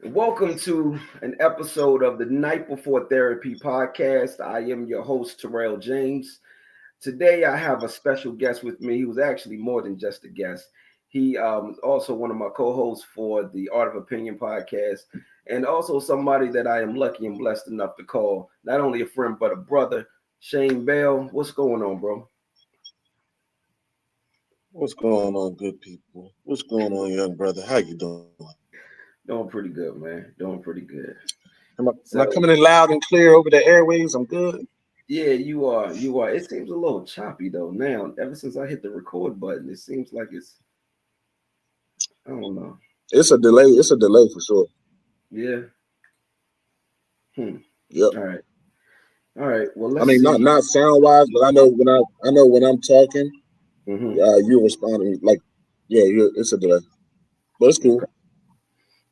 Welcome to an episode of the Night Before Therapy podcast. I am your host, Tyrell James. Today, I have a special guest with me who's actually more than just a guest. He is also one of my co hosts for the Art of Opinion podcast, and also somebody that I am lucky and blessed enough to call not only a friend, but a brother, Shane Bell. What's going on, bro? What's going on, good people? What's going on, young brother? How you doing? Doing pretty good, man. Doing pretty good. Am I So, coming in loud and clear over the airwaves? I'm good. yeah, you are. You are. It seems a little choppy though. Now, ever since I hit the record button, it seems like I don't know. It's a delay. It's a delay for sure. Yeah. Hmm. Yep. All right. All right. Well, I let's mean, not see. not sound wise, but I know when I'm talking, Hmm. you're responding like, yeah, it's a delay, but it's cool. Okay.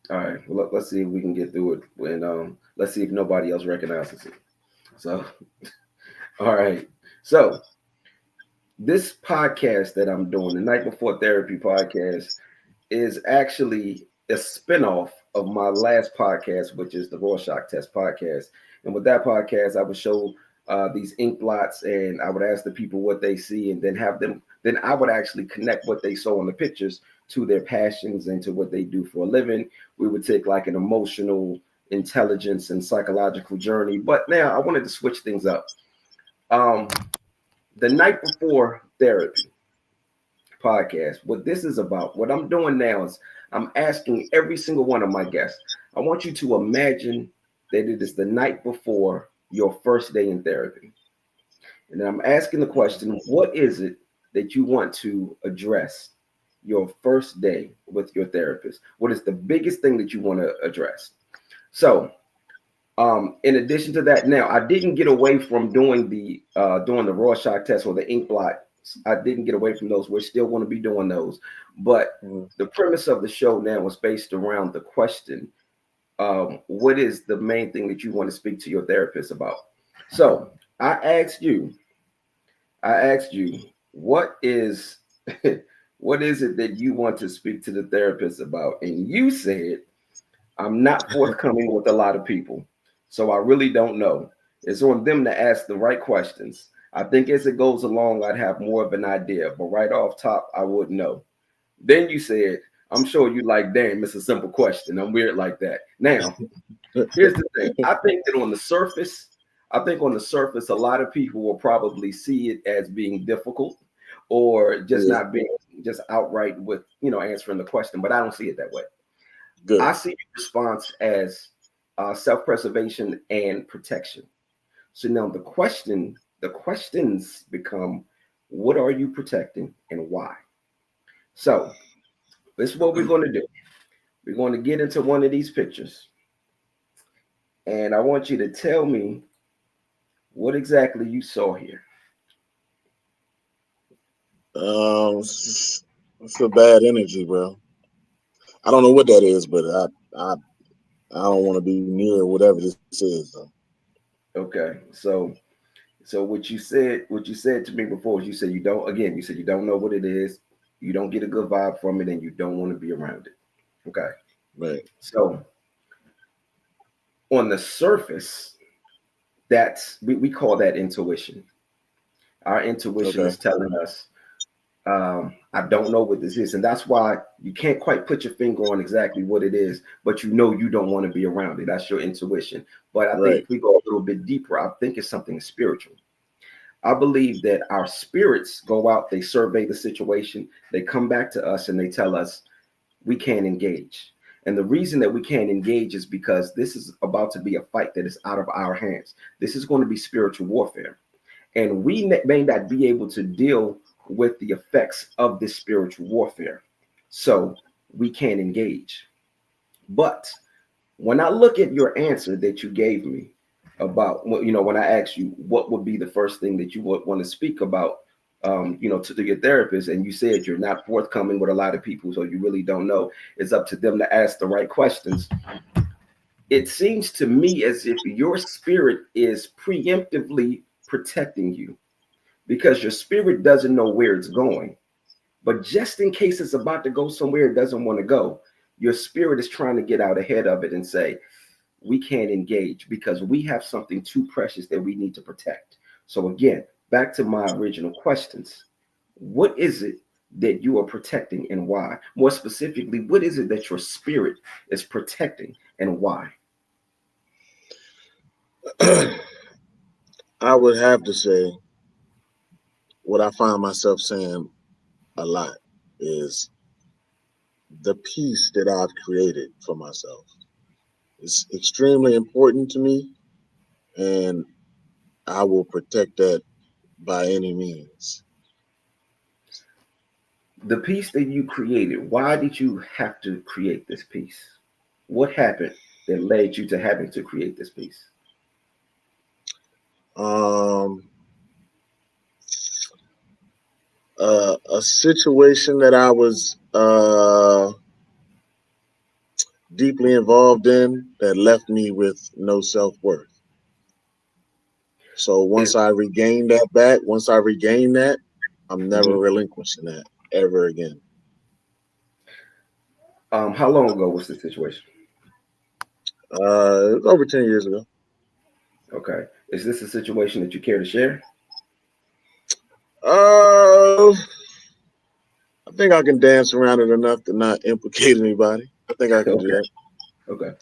All right. Well, let's see if we can get through it. And let's see if nobody else recognizes it. So, all right. So, this podcast that I'm doing, the Night Before Therapy podcast, is actually a spinoff of my last podcast, which is the Rorschach Test podcast. And with that podcast, I would show these ink blots and I would ask the people what they see and then I would actually connect what they saw in the pictures to their passions and to what they do for a living. We would take like an emotional intelligence and psychological journey. But now I wanted to switch things up. Um, the night before therapy podcast. What this is about, what I'm doing now is I'm asking every single one of my guests, I want you to imagine that it is the night before your first day in therapy. And then I'm asking the question, what is it that you want to address your first day with your therapist? What is the biggest thing that you want to address? So, in addition to that, now I didn't get away from doing the Rorschach test or the ink blot. I didn't get away from those. We're still going to be doing those, but Mhm. the premise of the show now was based around the question: what is the main thing that you want to speak to your therapist about? So I asked you, what is what is it that you want to speak to the therapist about? And you said I'm not forthcoming with a lot of people. So I really don't know. It's on them to ask the right questions. I think as it goes along, I'd have more of an idea, but right off top, I wouldn't know. Then you said, I'm sure you like, damn, it's a simple question. I'm weird like that. Now, here's the thing. I think on the surface, a lot of people will probably see it as being difficult or just Yeah, not being just outright with, answering the question, but I don't see it that way. good. I see your response as self-preservation and protection. So now the questions become, what are you protecting and why? So this is what we're going to do. We're going to get into one of these pictures, and I want you to tell me what exactly you saw here. It's a bad energy, bro. I don't know what that is, but I don't want to be near whatever this is. Though. Okay, so what you said to me before is you said you don't know what it is, you don't get a good vibe from it, and you don't want to be around it. Okay, Right. so on the surface, we call that intuition. Our intuition Okay. is telling us, I don't know what this is. And that's why you can't quite put your finger on exactly what it is, but you know you don't want to be around it. That's your intuition. But I think Right. if we go a little bit deeper, I think it's something spiritual. I believe that our spirits go out, they survey the situation, they come back to us, and they tell us we can't engage. And the reason that we can't engage is because this is about to be a fight that is out of our hands. This is going to be spiritual warfare. And we may not be able to deal with the effects of this spiritual warfare. So we can't engage. But when I look at your answer that you gave me about when I asked you what would be the first thing that you would want to speak about, to your therapist, and you said you're not forthcoming with a lot of people, so you really don't know. It's up to them to ask the right questions. It seems to me as if your spirit is preemptively protecting you because your spirit doesn't know where it's going. But just in case it's about to go somewhere it doesn't want to go, Your spirit is trying to get out ahead of it and say, we can't engage because we have something too precious that we need to protect. So, again, back to my original questions. What is it that you are protecting and why? More specifically, what is it that your spirit is protecting and why? I would have to say what I find myself saying a lot is the peace that I've created for myself. It's extremely important to me, and I will protect that by any means. The piece that you created, why did you have to create this piece? What happened that led you to having to create this piece? Um, a situation that I was deeply involved in that left me with no self worth. So Is once I regained that, I'm never mhm. relinquishing that ever again. How long ago was this situation? It was over 10 years ago. Okay. Is this a situation that you care to share? Uh, I think I can dance around it enough to not implicate anybody. I think I can do Okay. that. Okay.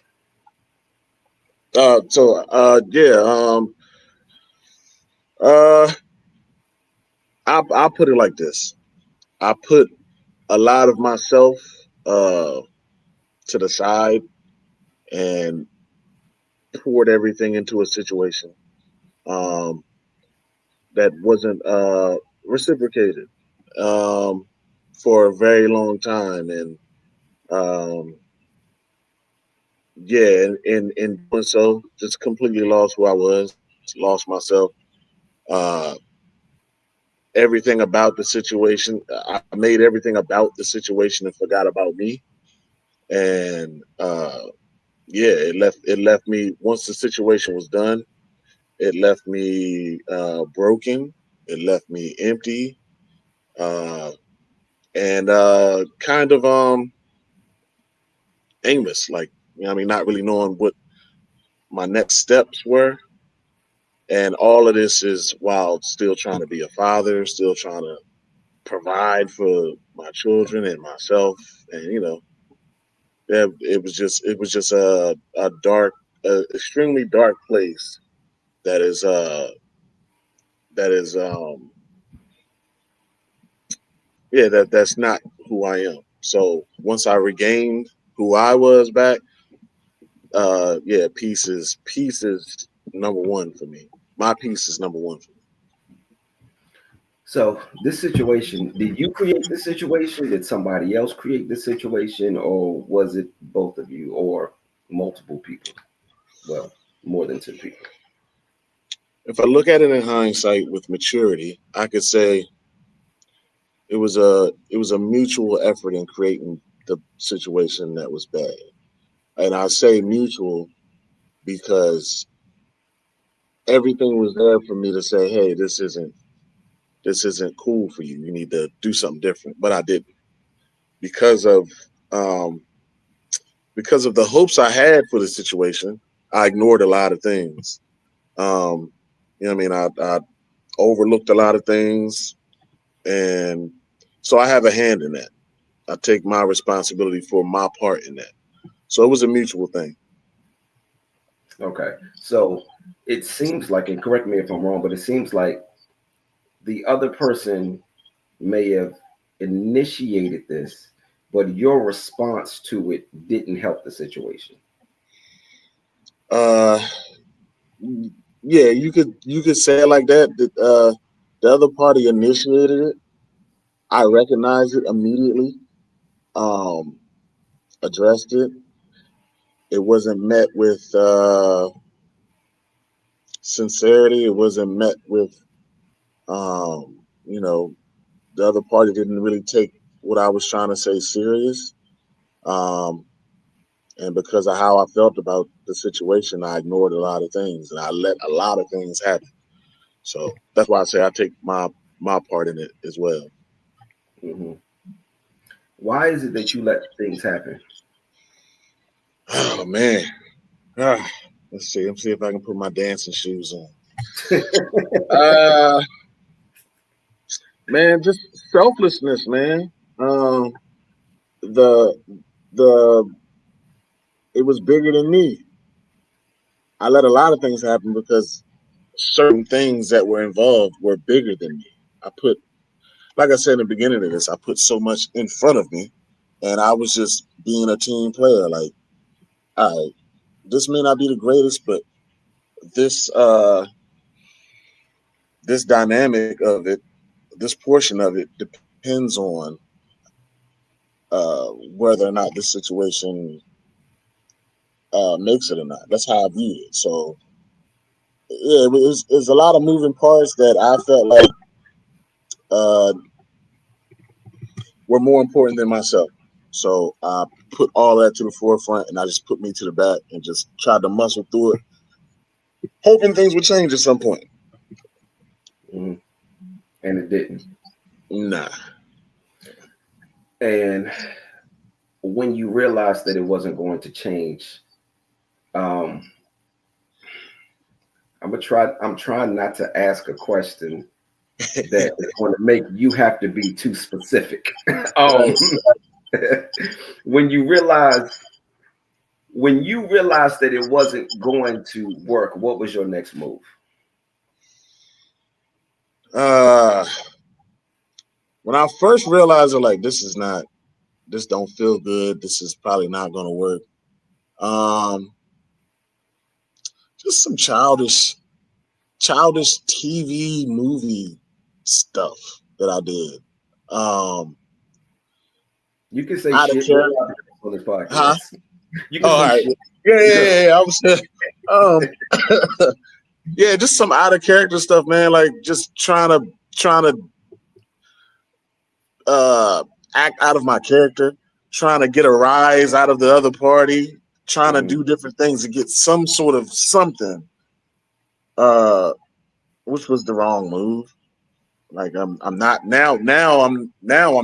Yeah. Uh, I'll put it like this. I put a lot of myself uh to the side and poured everything into a situation um that wasn't reciprocated um for a very long time, and um yeah, in doing so, just completely lost who I was, lost myself. Uh, Everything about the situation, I made everything about the situation and forgot about me. And yeah, it left me once the situation was done. It left me broken. It left me empty, uh, and kind of aimless. Like, I mean, not really knowing what my next steps were. And all of this is while still trying to be a father, still trying to provide for my children and myself. And yeah, it was just a dark, extremely dark place that is yeah, that's not who I am. So once I regained who I was back, yeah, peace is number one for me. My peace is number one for me. So this situation, did you create the situation? Did somebody else create the situation, or was it both of you, or multiple people? Well, more than two people. If I look at it in hindsight with maturity, I could say it was a mutual effort in creating the situation that was bad. And I say mutual because everything was there for me to say, hey, this isn't cool for you. You need to do something different. But I didn't because of um, because of the hopes I had for the situation. I ignored a lot of things. Um, I mean, I overlooked a lot of things, and so I have a hand in that. I take my responsibility for my part in that. So it was a mutual thing. Okay. So it seems like, and correct me if I'm wrong, but it seems like the other person may have initiated this, but your response to it didn't help the situation. Uh, yeah, you could say it like that. The other party initiated it. I recognized it immediately. Um, Addressed it. It wasn't met with sincerity. It wasn't met with you know, the other party didn't really take what I was trying to say serious. Um, and because of how I felt about the situation, I ignored a lot of things and I let a lot of things happen. So that's why I say I take my part in it as well. Hmm. Why is it that you let things happen? Oh man. Ah, let's see. Let's see if I can put my dancing shoes on. Uh man, just selflessness, man. Um the the it was bigger than me. I let a lot of things happen because certain things that were involved were bigger than me. I put, like I said in the beginning of this, I put so much in front of me, and I was just being a team player. Like, all right, this may not be the greatest, but this this dynamic of it, this portion of it depends on whether or not this situation makes it or not. That's how I view it. So yeah, it's a lot of moving parts that I felt like uh, were more important than myself. So I put all that to the forefront, and I just put me to the back and just tried to muscle through it, hoping things would change at some point. Mhm. And it didn't. Nah. And when you realized that it wasn't going to change, um, I'm trying not to ask a question that is going to make you have to be too specific. um, Right. when you realize that it wasn't going to work, what was your next move? Uh, when I first realized, like, this don't feel good. This is probably not going to work. Um, just some childish TV movie stuff that I did. Um, You can say out of shit. We're character, allowed to cuss on this huh? podcast. You Oh, can all say right. shit Yeah, because yeah, yeah. I was, yeah, just some out of character stuff, man. Like just trying to uh, act out of my character, trying to get a rise out of the other party, trying to Mhm. do different things to get some sort of something, uh, which was the wrong move. Like I'm not now I'm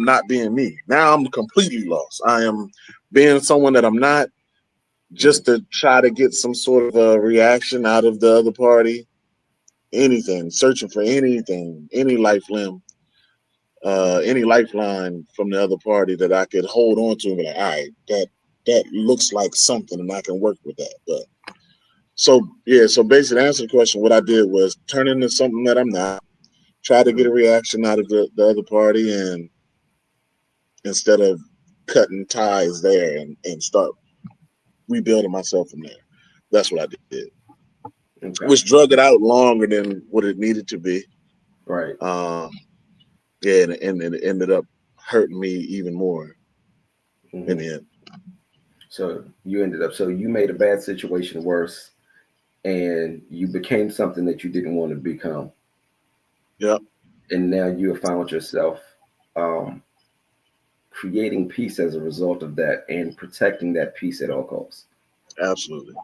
not being me. Now I'm completely lost. I am being someone that I'm not, Mhm. just to try to get some sort of a reaction out of the other party. Anything, searching for anything, any lifeline from the other party that I could hold on to and be like, all right, that looks like something and I can work with that. But so yeah, so basically to answer the question, what I did was turn into something that I'm not, try to get a Mhm. reaction out of the other party, and instead of cutting ties there and start rebuilding myself from there. That's what I did. Okay. Which drug it out longer than what it needed to be. Right. Um, yeah, and it ended up hurting me even more in Hmm. the end. So you made a bad situation worse, and you became something that you didn't want to become, Yep, and now you have found yourself um, creating peace as a result of that and protecting that peace at all costs. absolutely.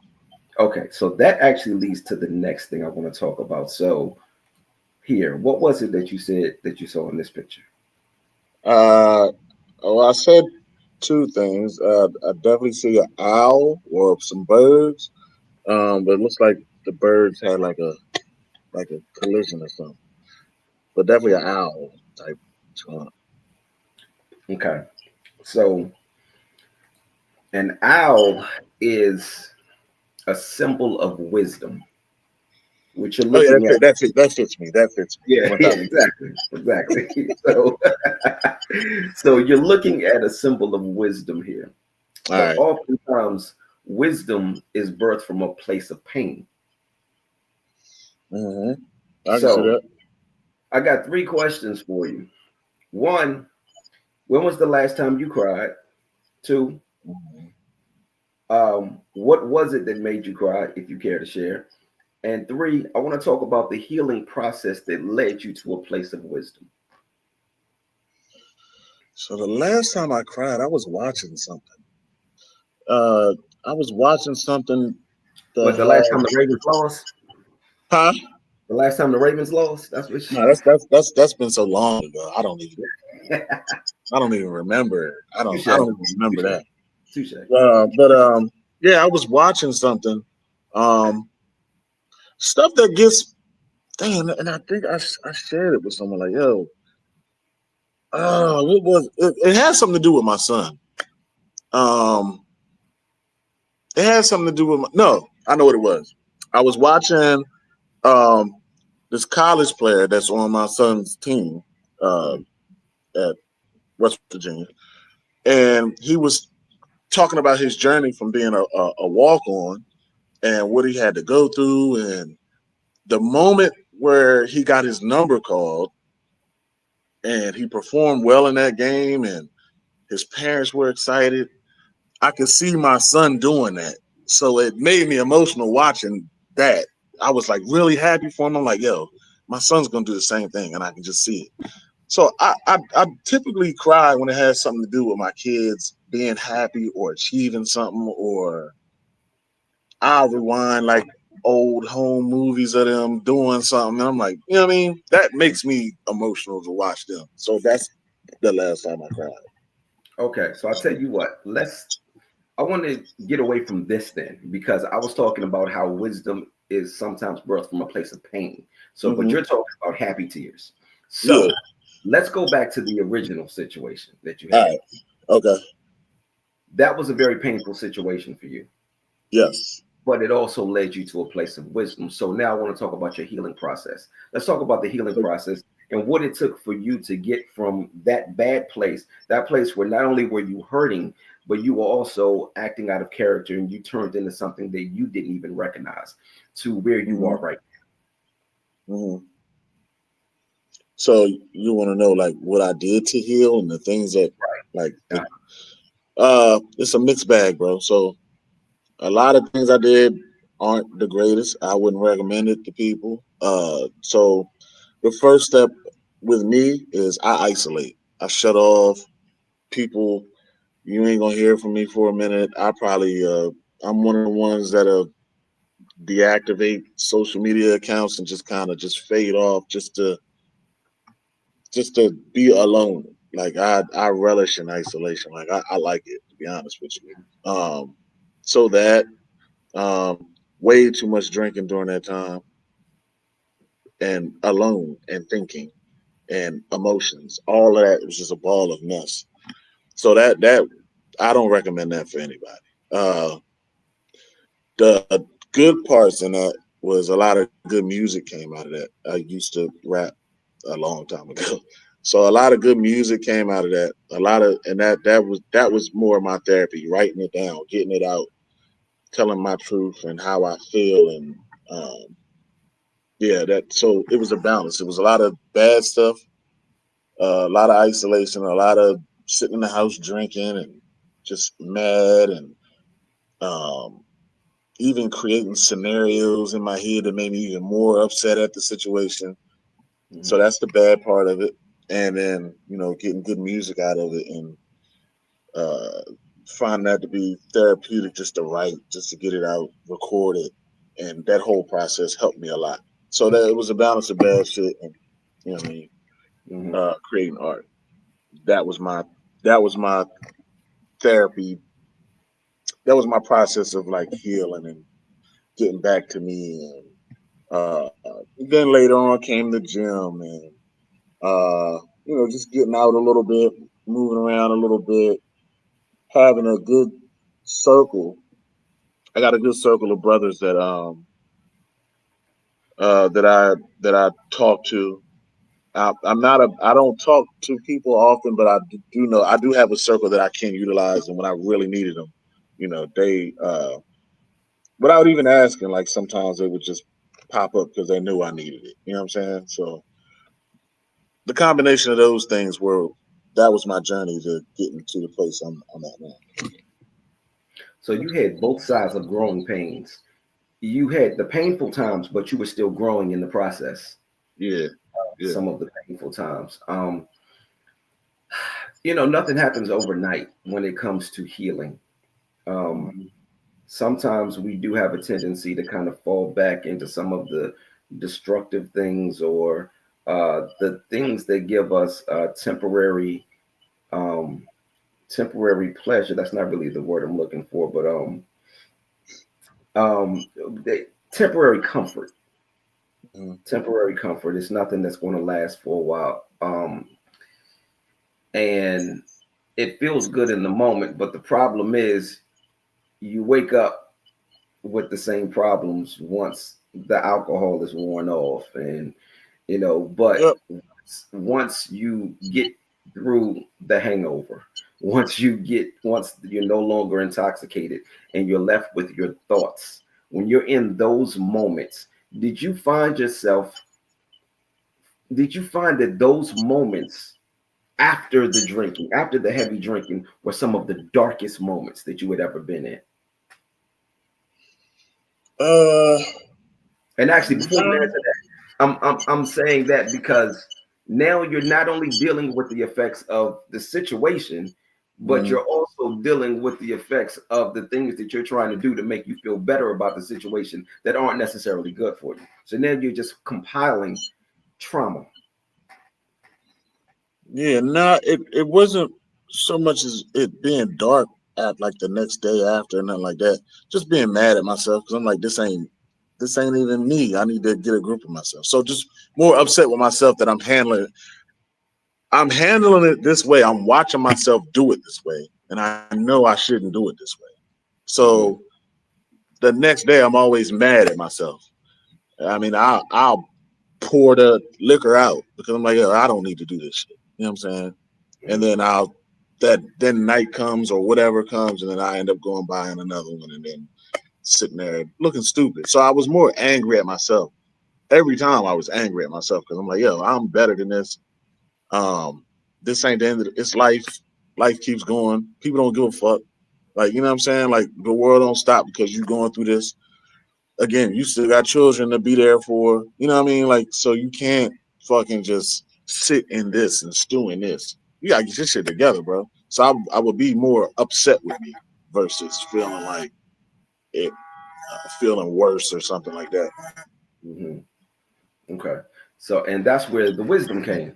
Okay, so that actually leads to the next thing I want to talk about. So here, what was it that you said that you saw in this picture? Uh, oh, I said two things. I definitely see an owl or some birds. But it looks like the birds had like a collision or something. But definitely an owl type. Okay, so an owl is a symbol of wisdom, which you're Oh yeah, looking at. that fits me. That fits me Yeah, yeah, without. exactly, exactly. So, so you're looking at a symbol of wisdom here, All but right. oftentimes wisdom is birthed from a place of pain. Mm-hmm. I can see So that. I got three questions for you. One, when was the last time you cried? Two, Mhm. what was it that made you cry, if you care to share? And three, I want to talk about the healing process that led you to a place of wisdom. So the last time I cried, I was watching something. Uh, I was watching something that But the last time the had. Ravens lost, Huh? the last time the Ravens lost, that's what No, that's been so long ago. I don't even remember. I don't touche, even remember touche, that. touche. But yeah, I was watching something, um, stuff that gets damn, and I think I shared it with someone like, yo, it was it had something to do with my son. Um, it had something to do with no, I know what it was. I was watching um this college player that's on my son's team uh, Mhm. at West Virginia, and he was talking about his journey from being a walk on and what he had to go through, and the moment where he got his number called and he performed well in that game, and his parents were excited. I could see my son doing that, so it made me emotional watching that. I was like really happy for him. I'm like, yo, my son's gonna do the same thing, and I can just see it. So I typically cry when it has something to do with my kids being happy or achieving something, or I'll rewind like old home movies of them doing something, and I'm like, you know what I mean? That makes me emotional to watch them. So that's the last time I cried. Okay, so I'll tell you what. I want to get away from this then because I was talking about how wisdom is sometimes birthed from a place of pain. So, but Hmm. you're talking about happy tears. Yeah. So, let's go back to the original situation that you All had. right. Okay. That was a very painful situation for you, Yes. but it also led you to a place of wisdom. So, now I want to talk about your healing process. Let's talk about the healing process and what it took for you to get from that bad place, that place where not only were you hurting, but you were also acting out of character and you turned into something that you didn't even recognize to where you Hmm. are right Hmm. So you want to know like what I did to heal and the things that like now. it's a mixed bag, bro. So a lot of things I did aren't the greatest. I wouldn't recommend it to people. So the first step with me is I isolate. I shut off people. You ain't gonna hear from me for a minute. I'm one of the ones that deactivate social media accounts and just kind of just fade off just to be alone. Like I relish in isolation. Like I like it, to be honest with you. So that way too much drinking during that time, and alone and thinking and emotions. All of that was just a ball of mess. So that I don't recommend that for anybody. Uh, the good parts in that was a lot of good music came out of that. I used to rap a long time ago. So a lot of good music came out of that. A lot of and that was more of my therapy, writing it down, getting it out, telling my truth and how I feel, and um, yeah, that so it was a balance. It was a lot of bad stuff, a lot of isolation, a lot of sitting in the house drinking and just mad, and um, even creating scenarios in my head that made me even more upset at the situation. So Mhm. that's the bad part of it. And then, getting good music out of it, and uh, finding that to be therapeutic just to write, just to get it out, record it. And that whole process helped me a lot. So that it was a balance of bad shit and, what I mean, Mhm. creating art. That was my, that was my therapy. That was my process of like healing and getting back to me. And then later on came the gym, and just getting out a little bit, moving around a little bit, having a good circle. I got a good circle of brothers that I talk to. I'm not a I don't talk to people often, but I do know I do have a circle that I can utilize, and when I really needed them, they without even asking, like sometimes they would just pop up because they knew I needed it. You know what I'm saying? So the combination of those things were that was my journey to getting to the place I'm at now. So you had both sides of growing pains. You had the painful times, but you were still growing in the process. Yeah, yeah. Some of the painful times. Nothing happens overnight when it comes to healing. Um, Hmm. Sometimes we do have a tendency to kind of fall back into some of the destructive things or the things that give us um, temporary pleasure. That's not really the word I'm looking for, but um, temporary comfort. Mhm. Temporary comfort. It's nothing that's going to last for a while. And it feels good in the moment, but the problem is you wake up with the same problems once the alcohol is worn off, and but Yep. once you get through the hangover, once you're no longer intoxicated and you're left with your thoughts, when you're in those moments, did you find yourself did you find that those moments after the drinking, after the heavy drinking, were some of the darkest moments that you had ever been in? Uh, And actually, before you no. answer that, I'm saying that because now you're not only dealing with the effects of the situation, but Mhm. you're also dealing with the effects of the things that you're trying to do to make you feel better about the situation that aren't necessarily good for you. So now you're just compiling trauma. Yeah, no, it wasn't so much as it being dark at like the next day after and nothing like that. Just being mad at myself because I'm like, this ain't even me. I need to get a grip of myself. So just more upset with myself that I'm handling it this way. I'm watching myself do it this way, and I know I shouldn't do it this way. So Hmm. the next day, I'm always mad at myself. I mean, I'll pour the liquor out because I'm like, yo, I don't need to do this shit. You know what I'm saying? And Hmm. then then night comes or whatever comes, and then I end up going buying another one, and then sitting there looking stupid. So I was more angry at myself every time. I was angry at myself because I'm like, yo, I'm better than this. Um, this ain't the end of it's life. Life keeps going. People don't give a fuck. Like, you know what I'm saying? Like, the world don't stop because you going through this. Again, you still got children to be there for. You know what I mean? Like, so you can't fucking just sit in this and stew in this. You gotta get your shit together, bro. So I would be more upset with me versus feeling like it, feeling worse or something like that. Hmm. Okay. So, and that's where the wisdom came,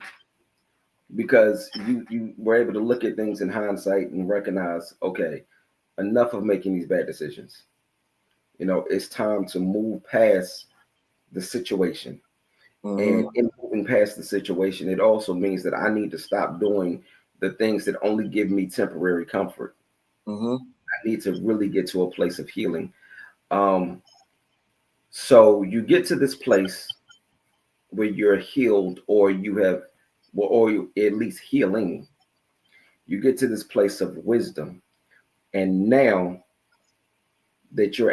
because you were able to look at things in hindsight and recognize, okay, enough of making these bad decisions. It's time to move past the situation. And Hmm. in moving past the situation, it also means that I need to stop doing the things that only give me temporary comfort. Hmm. I need to really get to a place of healing. Um, so you get to this place where you're healed, or you have, well, or you at least healing. You get to this place of wisdom, and now that you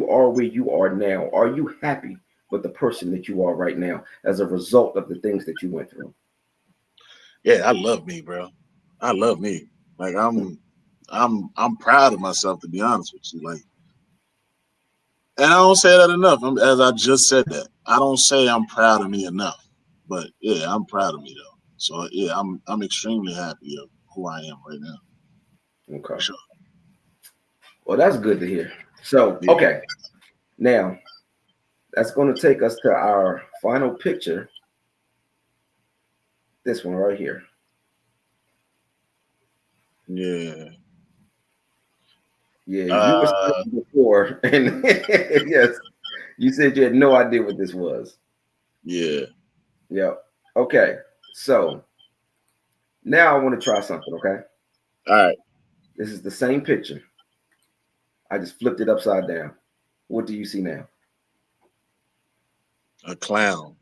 are where you are now, are you happy with the person that you are right now as a result of the things that you went through? Yeah, I love me, bro. I love me. Like, I'm proud of myself, to be honest with you. Like, and I don't say that enough. As I just said that, I don't say I'm proud of me enough. But yeah, I'm proud of me though. So yeah, I'm extremely happy of who I am right now, for Okay. sure. Well, that's good to hear. So, Yeah, okay. Now, that's going to take us to our final picture. This one right here. yeah, Yeah, you were uh, speaking before, and yes, you said you had no idea what this was. yeah. Yep. Okay. So now I want to try something. Okay. All right, This is the same picture. I just flipped it upside down. What do you see now? a clown.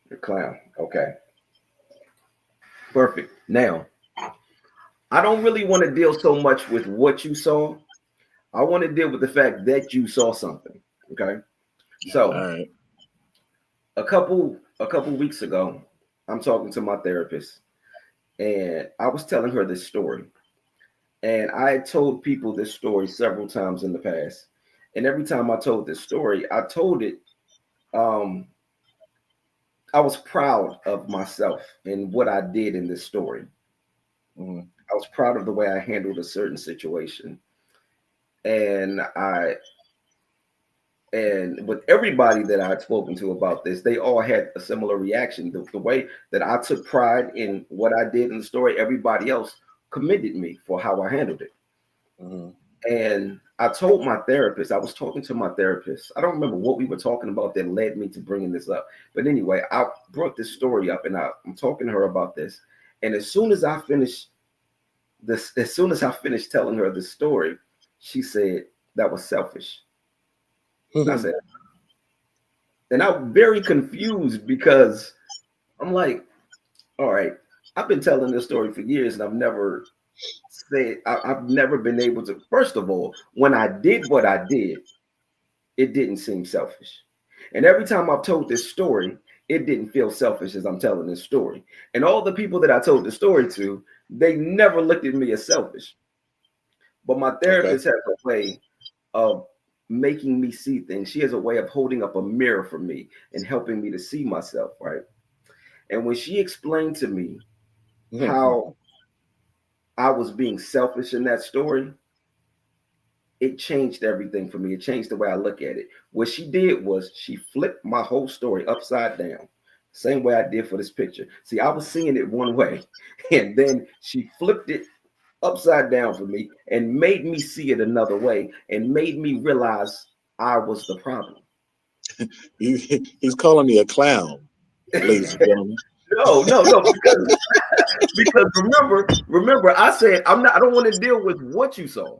The clown. Okay. Perfect. Now, I don't really want to deal so much with what you saw. I want to deal with the fact that you saw something. Okay. All So right. a couple weeks ago, I'm talking to my therapist, and I was telling her this story. And I had told people this story several times in the past. And every time I told this story, I told it, um, I was proud of myself and what I did in this story. Mm-hmm. I was proud of the way I handled a certain situation. And with everybody that I'd spoken to about this, they all had a similar reaction. The way that I took pride in what I did in the story, everybody else commended me for how I handled it. Mm-hmm. And I told my therapist, I was talking to my therapist. I don't remember what we were talking about that led me to bringing this up. But anyway, I brought this story up and I'm talking to her about this. And as soon as I finished telling her the story, she said that was selfish. And I said, and I'm very confused because I'm like, all right, I've been telling this story for years and I've never been able to. First of all, when I did what I did, it didn't seem selfish. And every time I've told this story, it didn't feel selfish as I'm telling this story. And all the people that I told the story to, they never looked at me as selfish. But my Okay. therapist has a way of making me see things. She has a way of holding up a mirror for me and helping me to see myself, right? And when she explained to me how I was being selfish in that story, it changed everything for me. It changed the way I look at it. What she did was she flipped my whole story upside down, same way I did for this picture. See, I was seeing it one way, and then she flipped it upside down for me and made me see it another way and made me realize I was the problem. He's calling me a clown, ladies and gentlemen. No, because remember, I said I don't want to deal with what you saw.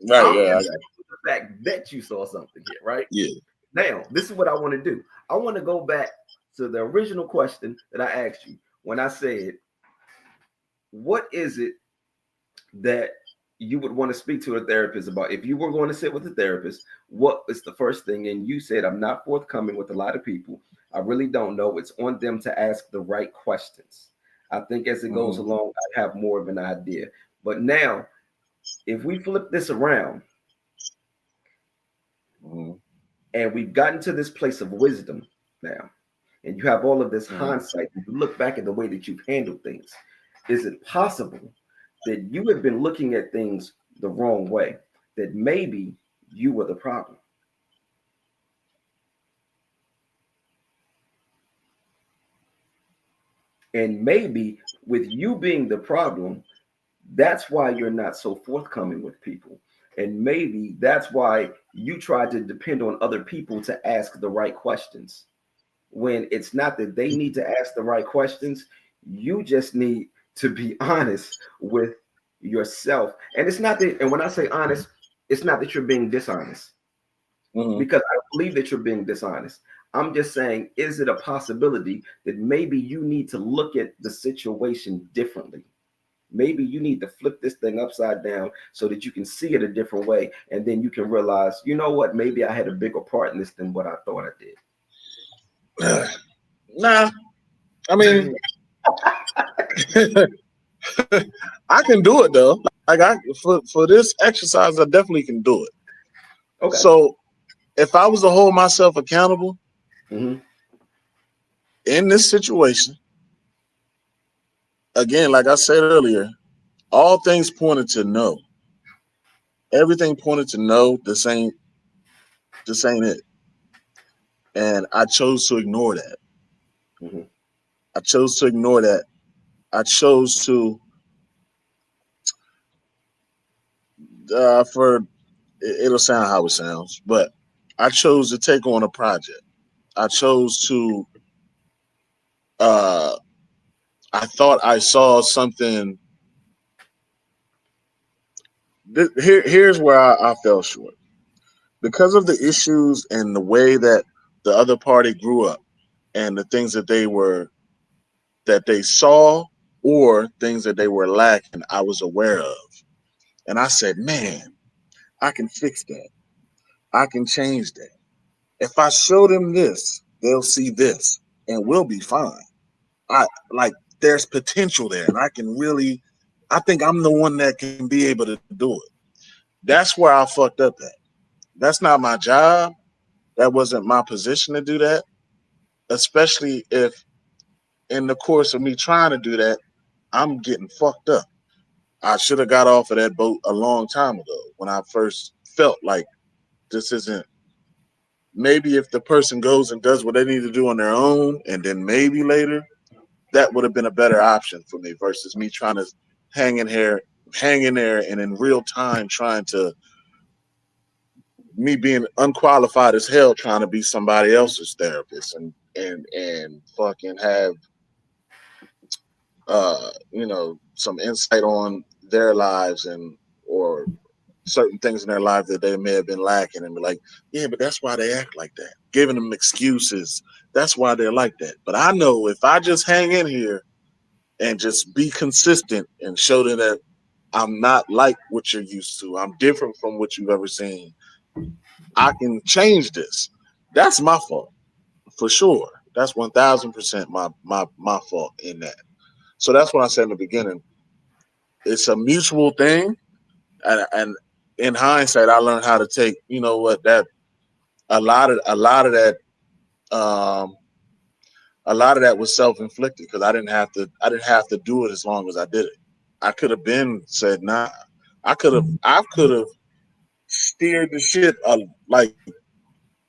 Right, I'm yeah, dealing with the fact that you saw something here, right? yeah. Now, this is what I want to do. I want to go back to the original question that I asked you when I said, what is it that you would want to speak to a therapist about? If you were going to sit with a therapist, what is the first thing? And you said, I'm not forthcoming with a lot of people. I really don't know. It's on them to ask the right questions. I think as it goes Hmm. along, I have more of an idea. But now, if we flip this around Hmm. and we've gotten to this place of wisdom now, and you have all of this Hmm. hindsight, you look back at the way that you've handled things, is it possible that you have been looking at things the wrong way? That maybe you were the problem. And maybe with you being the problem, that's why you're not so forthcoming with people. And maybe that's why you try to depend on other people to ask the right questions. When it's not that they need to ask the right questions, you just need to be honest with yourself. And it's not that, and when I say honest, it's not that you're being dishonest, Hmm. because I don't believe that you're being dishonest. I'm just saying, is it a possibility that maybe you need to look at the situation differently? Maybe you need to flip this thing upside down so that you can see it a different way. And then you can realize, you know what, maybe I had a bigger part in this than what I thought I Nah, I mean, I can do it though. Like for this exercise, I definitely can do it. did. Okay. So if I was to hold myself accountable Hmm. in this situation, again, like I said earlier, all things pointed to no. Everything pointed to no. This ain't it. And I chose to ignore that. Hmm. I chose to ignore that. I chose to for it'll sound how it sounds, but I chose to take on a project. I chose to uh I thought I saw something. Here's where I fell short because of the issues and the way that the other party grew up and the things that they saw or things that they were lacking. I was aware of, and I said, "Man, I can fix that. I can change that. If I show them this, they'll see this, and we'll be fine." I like there's potential there, and I can really. I think I'm the one that can be able to do it. That's where I fucked up at. That's not my job. That wasn't my position to do that, especially if in the course of me trying to do that, I'm getting fucked up. I should have got off of that boat a long time ago when I first felt like this isn't. Maybe if the person goes and does what they need to do on their own, and then maybe later, that would have been a better option for me versus me trying to hang in here, hang in there, and in real time trying to me being unqualified as hell trying to be somebody else's therapist and fucking have some insight on their lives and or certain things in their life that they may have been lacking and be like, yeah, but that's why they act like that. Giving them excuses. That's why they're like that. But I know if I just hang in here and just be consistent and show them that I'm not like what you're used to. I'm different from what you've ever seen. I can change this. That's my fault for sure. That's 1,000% my fault in that. So that's what I said in the beginning. It's a mutual thing, and in hindsight, I learned how to take. You know what? That a lot of that um, a lot of that was self inflicted because I didn't have to do it as long as I did it. I could have been said nah. I could have steered the ship like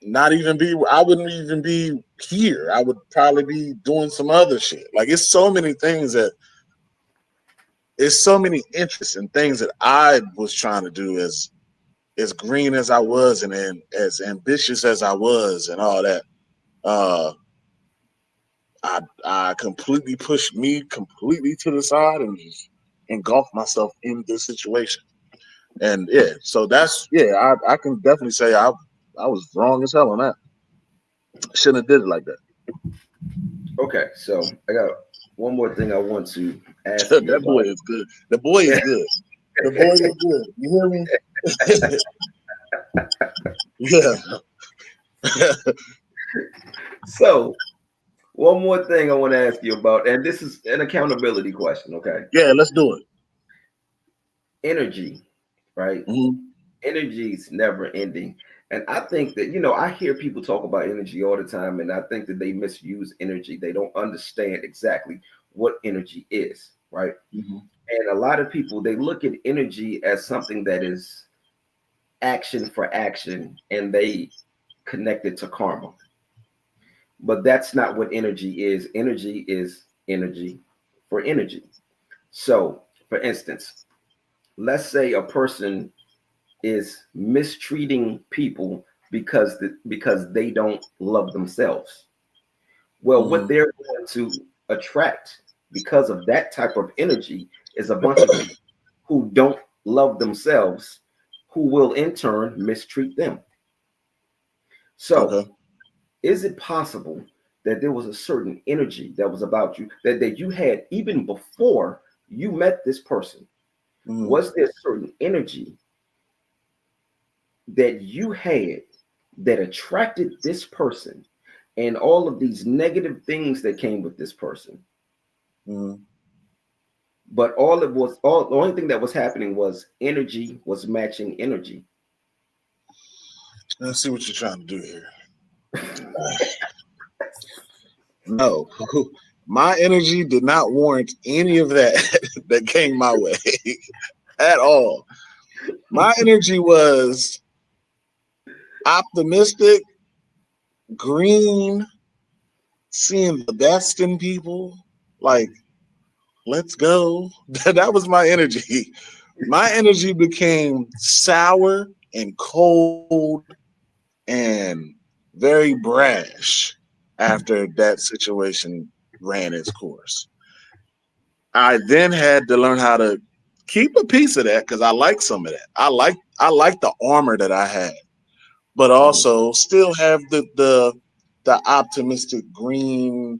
not even be. I wouldn't even be here. I would probably be doing some other shit. Like it's so many things that it's so many interests and things that I was trying to do as green as I was and as ambitious as I was and all that. Uh, I completely pushed me completely to the side and just engulfed myself in this situation. And yeah, so that's yeah, I can definitely say I was wrong as hell on that. Shouldn't have did it like that. Okay, so I got one more thing I want to ask you That boy about. is good. The boy is good. The boy is good. You hear me? Yeah. So, one more thing I want to ask you about, and this is an accountability question, okay? Yeah, let's do it. Energy, right? Hmm. Energy is never ending. And I think that, I hear people talk about energy all the time, and I think that they misuse energy. They don't understand exactly what energy is, right? Hmm. And a lot of people, they look at energy as something that is action for action, and they connect it to karma. But that's not what energy is. Energy is energy for energy. So, for instance, let's say a person is mistreating people because they don't love themselves. Well, what Hmm. they're going to attract because of that type of energy is a bunch of people who don't love themselves, who will in turn mistreat them. So, Okay. is it possible that there was a certain energy that was about you that you had even before you met this person? Hmm. Was there certain energy that you had that attracted this person and all of these negative things that came with this person? Hmm. But all the only thing that was happening was energy was matching energy. Let's see what you're trying to do here. No, my energy did not warrant any of that that came my way at all. My energy was optimistic, green, seeing the best in people. Like, let's go. That was my energy. My energy became sour and cold and very brash after that situation ran its course. I then had to learn how to keep a piece of that because I like some of that. I like the armor that I had, but Mhm. also still have the optimistic green.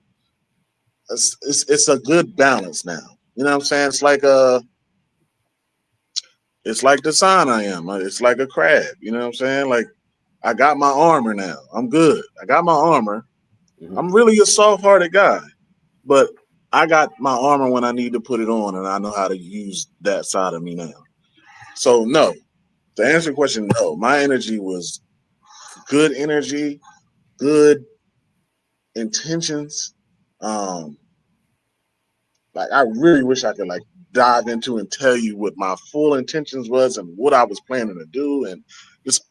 It's a good balance now. You know what I'm saying? It's like the sign I am. It's like a crab. You know what I'm saying? Like I got my armor now. I'm good. I got my armor. Mhm. I'm really a soft-hearted guy, but I got my armor when I need to put it on, and I know how to use that side of me now. So no, to answer your question, no. My energy was good energy, good intentions. Um, like I really wish I could like dive into and tell you what my full intentions was and what I was planning to do, and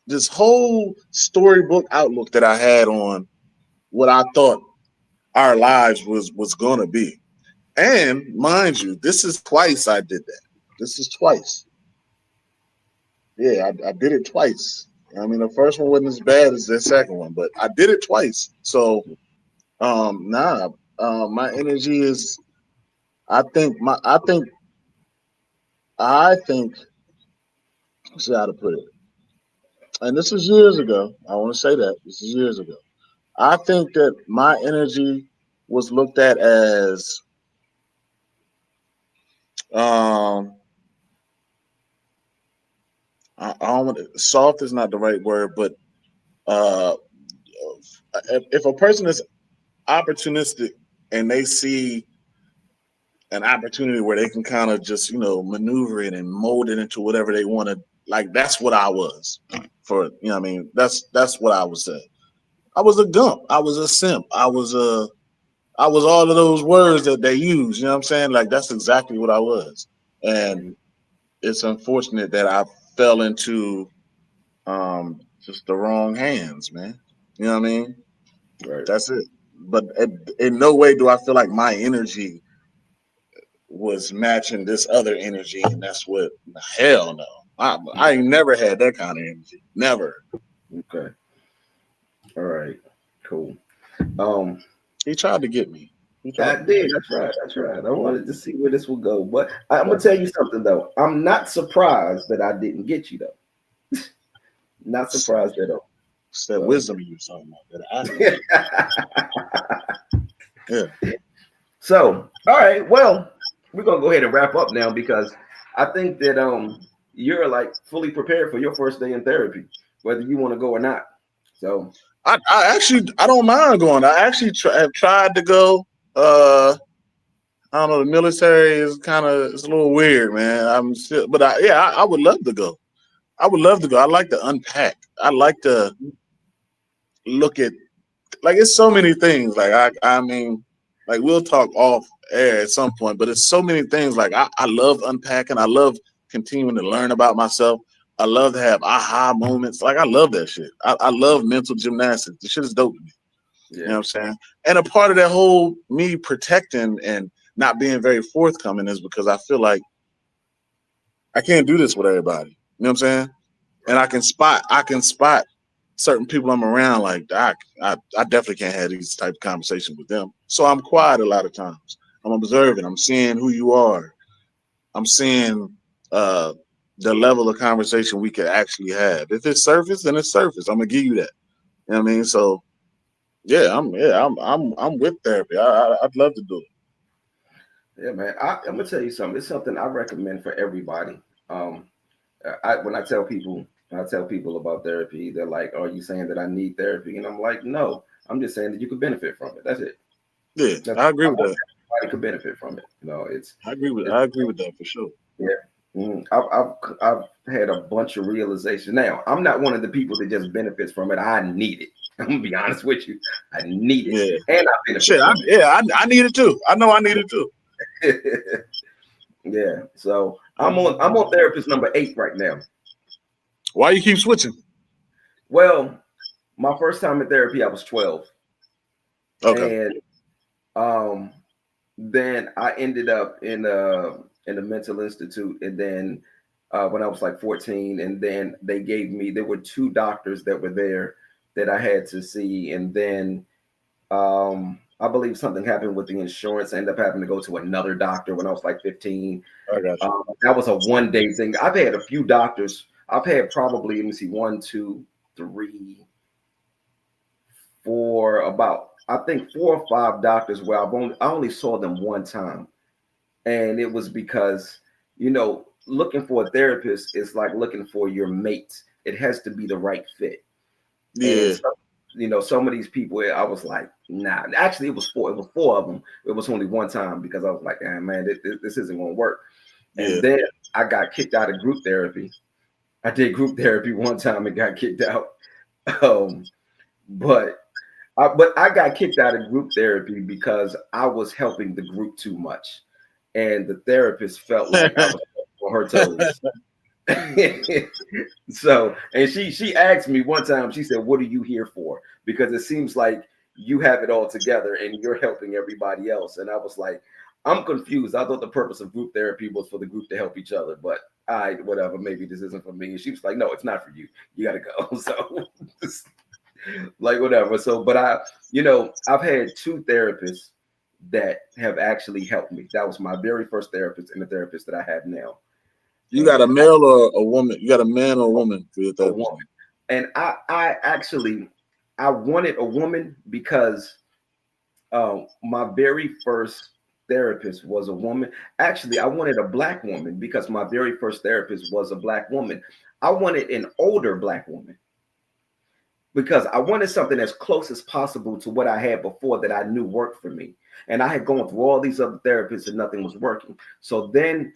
this whole storybook outlook that I had on what I thought our lives was gonna be. And mind you, this is twice I did that. This is twice. Yeah, I did it twice. I mean, the first one wasn't as bad as the second one, but I did it twice. So, nah, my energy is. I think. See how to put it. And this is years ago. I want to say that this is years ago. I think that my energy was looked at as um I don't want soft is not the right word, but uh if a person is opportunistic and they see an opportunity where they can kind of just maneuver it and mold it into whatever they want to, like that's what I was for, I mean, that's what I was saying. I was a gump, I was a simp, I was all of those words that they use, you know what I'm saying? Like that's exactly what I was. And Mhm. it's unfortunate that I fell into just the wrong hands, man. You know what I mean? Right. That's it. But in no way do I feel like my energy was matching this other energy, and that's what. Hell no. I ain't never had that kind of energy. Never. Okay. All right. Cool. Um, He tried to get me. He tried I to get did. me. I tried. I tried. I wanted to see where this would go, but I'm gonna tell you something though. I'm not surprised that I didn't get you though. Not It's, surprised at all. it's that So, wisdom you were talking about. That I got. Yeah. so all right. Well, we're gonna go ahead and wrap up now because I think that you're like fully prepared for your first day in therapy, whether you want to go or not. So I don't mind going. I actually have tried to go. I don't know. The military is it's a little weird, man. I'm still, but I would love to go. I would love to go. I like to unpack. I like to look at, like, it's so many things. Like I mean, like we'll talk off air at some point, but it's so many things. Like I love unpacking. I love continuing to learn about myself. I love to have aha moments. Like I love that shit. I love mental gymnastics. The shit is dope to me. You know yeah, what I'm saying? And a part of that whole me protecting and not being very forthcoming is because I feel like I can't do this with everybody. You know what I'm saying? And right. I can spot certain people I'm around, like I definitely can't have these type of conversations with them. So I'm quiet a lot of times. I'm observing. I'm seeing who you are. I'm seeing uh the level of conversation we could actually have. If it's surface, then it's surface. I'm gonna give you that. You know what I mean? So I'm with therapy. I'd love to do it. Yeah, man. I'm gonna tell you something. It's something I recommend for everybody. Um, when I tell people about therapy, they're like, "Are you saying that I need therapy?" And I'm like, "No, I'm just saying that you could benefit from it. That's it. Yeah, That's I agree I with want that. everybody could benefit from it. It's I agree with that for sure. yeah. I've had a bunch of realizations. Now, I'm not one of the people that just benefits from it. I need it. I'm gonna be honest with you. I need it, Yeah. and I benefit Shit, from I need it too. I know I need it too. it. Yeah. So I'm on therapist number 8 right now. Why you keep switching? Well, my first time in therapy, I was 12, Okay. and um, then I ended up in a mental institute, and then when I was like 14, and then they gave me there were 2 doctors that were there that I had to see, and then I believe something happened with the insurance. I ended up having to go to another doctor when I was like 15. I got you. That was a 1 day thing. I've had a few doctors. I've had probably, let me see, one, two, three, four, about I think 4 or 5 doctors where I only saw them one time, and it was because looking for a therapist is like looking for your mate. It has to be the right fit, and Yeah. some of these people, I was like, nah. Actually, it was four. It was 4 of them. It was only one time because I was like, ah, man, this isn't going to work. And Yeah. then I got kicked out of group therapy. I did group therapy one time and got kicked out. Um, but I got kicked out of group therapy because I was helping the group too much, and the therapist felt like I was on her toes. So, and she asked me one time, she said, "What are you here for?" Because it seems like you have it all together and you're helping everybody else. And I was like, I'm confused. I thought the purpose of group therapy was for the group to help each other, but all right, whatever, maybe this isn't for me. And she was like, no, it's not for you. You gotta go. So like whatever. So, but I've had two therapists that have actually helped me. That was my very first therapist and the therapist that I have now. You got a And male or a woman? You got a man or a woman for your a therapist? woman. And I actually I wanted a woman because my very first therapist was a woman. Actually, I wanted a black woman because my very first therapist was a black woman. I wanted an older black woman because I wanted something as close as possible to what I had before that I knew worked for me. And I had gone through all these other therapists and nothing was working. So then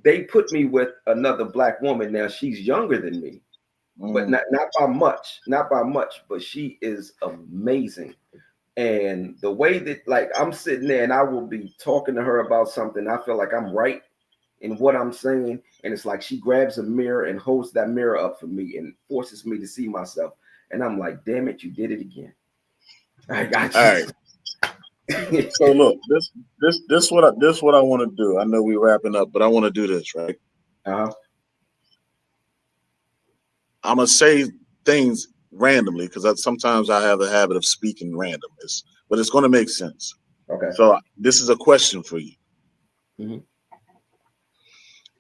they put me with another black woman. Now she's younger than me, but not by much, not by much, but she is amazing. And the way that like I'm sitting there and I will be talking to her about something, I feel like I'm right in what I'm saying. And it's like she grabs a mirror and holds that mirror up for me and forces me to see myself. And I'm like, damn it, you did it again. I got All right. you. So look, this what I want to do. I know we're wrapping up, but I want to do this, right? Uh-huh. I'm gonna say things randomly because sometimes I have a habit of speaking randomness, but it's gonna make sense. Okay. So this is a question for you. Mm-hmm.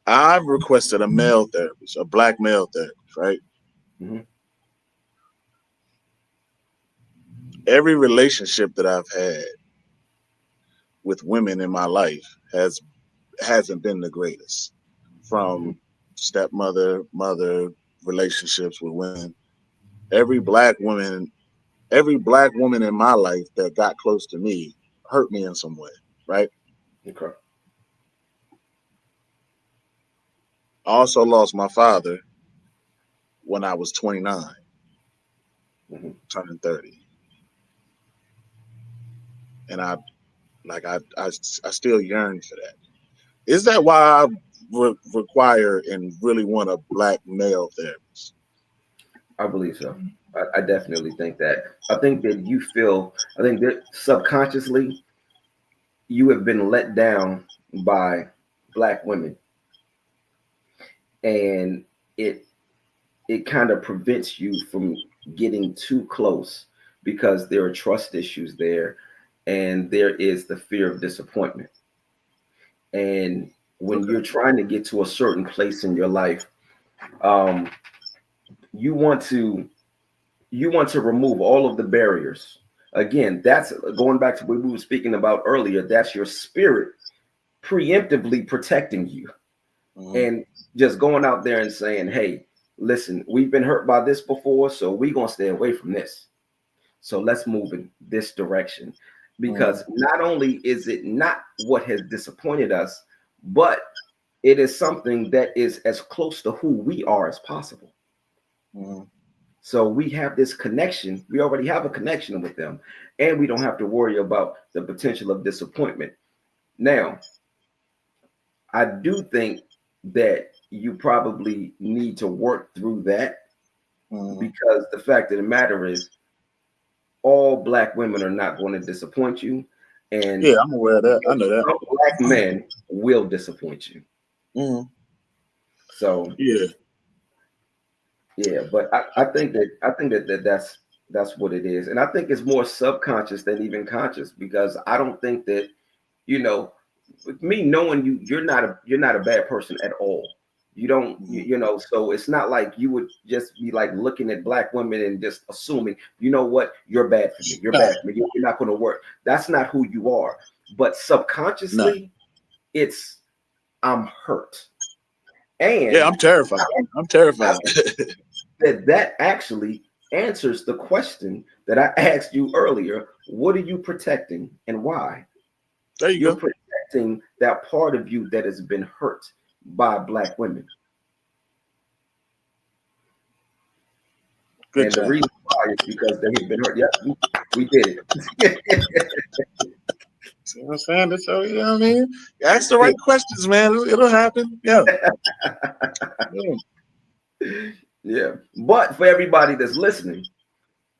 I've requested a male therapist, a black male therapist, right? Mm-hmm. Every relationship that I've had with women in my life hasn't been the greatest. Mm-hmm. From stepmother, mother relationships with women. Every black woman, every black woman in my life that got close to me hurt me in some way, right? Okay. I also lost my father when I was 29, Mm-hmm. turning 30. And I still yearn for that. Is that why I require and really want a black male therapist? I believe so. I definitely think that. I think that subconsciously you have been let down by black women, and it it kind of prevents you from getting too close because there are trust issues there, and there is the fear of disappointment. And when Okay. you're trying to get to a certain place in your life, um, you want to remove all of the barriers. Again, that's going back to what we were speaking about earlier. That's your spirit preemptively protecting you, Mm-hmm. and just going out there and saying, hey, listen, we've been hurt by this before, so we're going to stay away from this. So let's move in this direction. Because not only is it not what has disappointed us, but it is something that is as close to who we are as possible. Mm-hmm. So we have this connection. We already have a connection with them, and we don't have to worry about the potential of disappointment. Now, I do think that you probably need to work through that Mm-hmm. because the fact of the matter is, all black women are not going to disappoint you, and Yeah, I'm aware of that. I know that. some black men will disappoint you. Mm-hmm. So Yeah. yeah, but that's what it is, and I think it's more subconscious than even conscious because I don't think that you know with me knowing you, you're not a bad person at all. You don't, Mm-hmm. so it's not like you would just be like looking at black women and just assuming, you know what, you're bad for me. You're Nah, bad for me. You're not going to work. That's not who you are. But nah. subconsciously, it's I'm hurt, Yeah, and I'm terrified. I'm I terrified. think that actually answers the question that I asked you earlier. What are you protecting and why? There you You're go. protecting that part of you that has been hurt by black women. Good And the job. reason why is because they have been hurt. Yeah, we did it. See what I'm saying? So, you know what I mean? Ask the right questions, man. It'll happen. Yeah. Yeah. Yeah. But for everybody that's listening,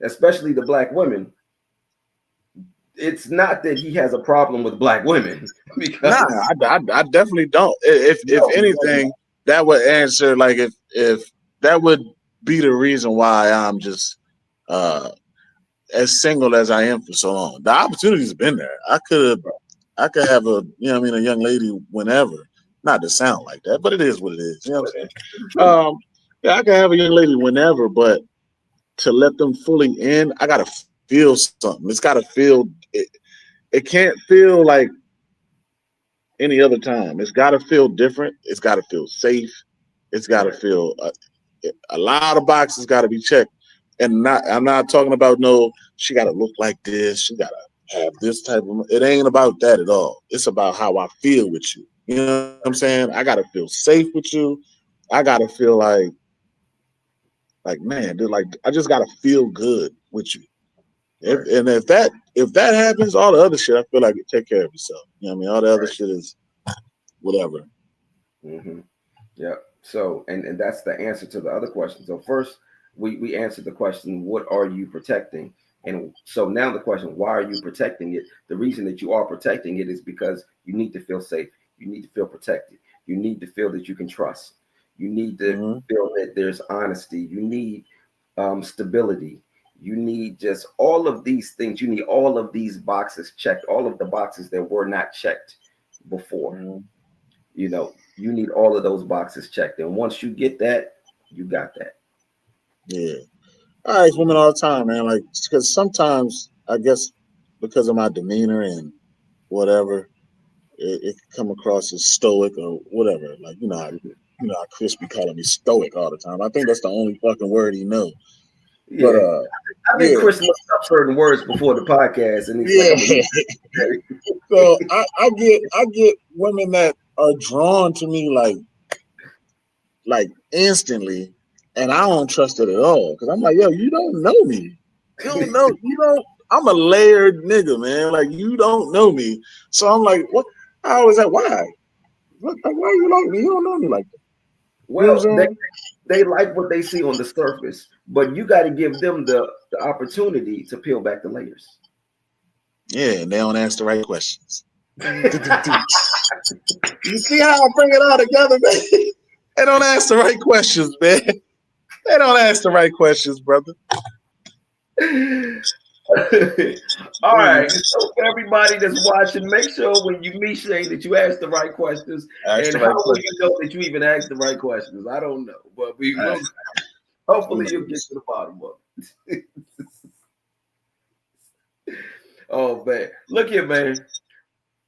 especially the black women, it's not that he has a problem with black women Nah, because I definitely don't. If no, no, anything, no. that would answer like if that would be the reason why I'm just uh as single as I am for so long. The opportunity's been there. I could have a a young lady whenever. Not to sound like that, but it is what it is. You know what I'm saying? It's the truth. Yeah, I can have a young lady whenever, but to let them fully in, I gotta feel something. It's gotta feel it can't feel like any other time. It's gotta feel different. It's gotta feel safe. It's gotta Right. feel a lot of boxes gotta be checked. And not I'm not talking about no, she gotta look like this, she gotta have this type of it ain't about that at all. It's about how I feel with you. You know what I'm saying? I gotta feel safe with you. I gotta feel like man, dude, like I just gotta feel good with you. Right. If that happens, all the other shit I feel like it take care of itself. You know what I mean? All the other Right. shit is whatever. Mm-hmm. Yeah. So, and that's the answer to the other question. So first, we answered the question, what are you protecting? And so now the question, why are you protecting it? The reason that you are protecting it is because you need to feel safe. You need to feel protected. You need to feel that you can trust. You need to Mm-hmm. feel that there's honesty. You need stability. You need just all of these things. You need all of these boxes checked, all of the boxes that were not checked before. Mm-hmm. You need all of those boxes checked. And once you get that, you got that. Yeah. I ask women all the time, man. Like, because sometimes I guess because of my demeanor and whatever, it can come across as stoic or whatever. Like, how Chris be calling me stoic all the time. I think that's the only fucking word he know. But Yeah. I think yeah, Chris looked up certain words before the podcast and he's like, I'm gonna yeah. use it. So I get women that are drawn to me like instantly, and I don't trust it at all because I'm like, yo, you don't know me. You don't know. You don't. I'm a layered nigga, man. Like you don't know me. So I'm like, what? How is that? Why? Why you like me? You don't know me like that. You know what Well, I'm saying? they like what they see on the surface, but you got to give them the opportunity to peel back the layers. Yeah, and they don't ask the right questions. You see how I bring it all together, man? They don't ask the right questions, man. They don't ask the right questions, brother. All right. So for everybody that's watching, make sure when you meet Shane that you ask the right questions. Ask And the how right will you questions. know that you even asked the right questions? I don't know, but we All right. will. Who Hopefully, you'll get knows? to the bottom of it. Oh man, look here, man.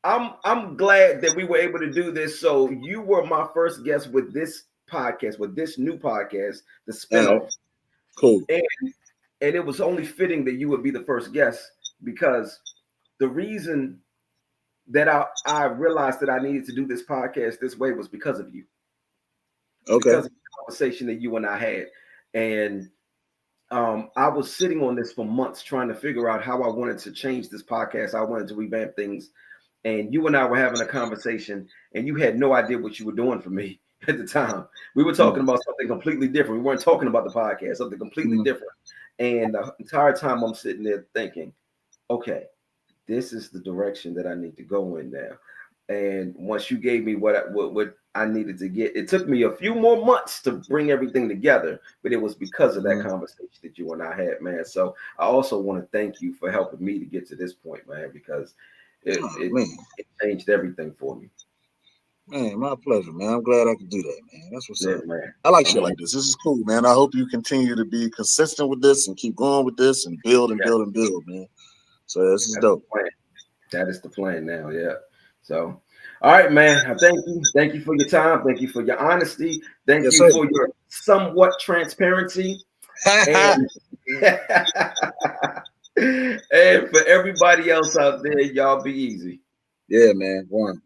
I'm glad that we were able to do this. So you were my first guest with this podcast, with this new podcast, the All right. spinoff, Cool. and it was only fitting that you would be the first guest because the reason that I realized that I needed to do this podcast this way was because of you, Okay. because of the conversation that you and I had, and I was sitting on this for months trying to figure out how I wanted to change this podcast. I wanted to revamp things. And you and I were having a conversation, and you had no idea what you were doing for me at the time. We were talking Mm, about something completely different. We weren't talking about the podcast, something completely mm, different. And the entire time I'm sitting there thinking, okay, this is the direction that I need to go in now. And once you gave me what I needed to get, it took me a few more months to bring everything together, but it was because of that mm. conversation that you and I had, man. So I also want to thank you for helping me to get to this point, man, because it Oh, it, man. it changed everything for me. Man, my pleasure, man. I'm glad I could do that, man. That's what's Yeah, up. man. I like I'm shit like this. This is cool, man. I hope you continue to be consistent with this and keep going with this and build and yeah, build and build, man. So this is that's the dope. plan. That is the plan now. Yeah. So, all right, man. I thank you. Thank you for your time. Thank you for your honesty. Thank Yes, you sir. for your somewhat transparency. And and for everybody else out there, y'all be easy. Yeah, man. One.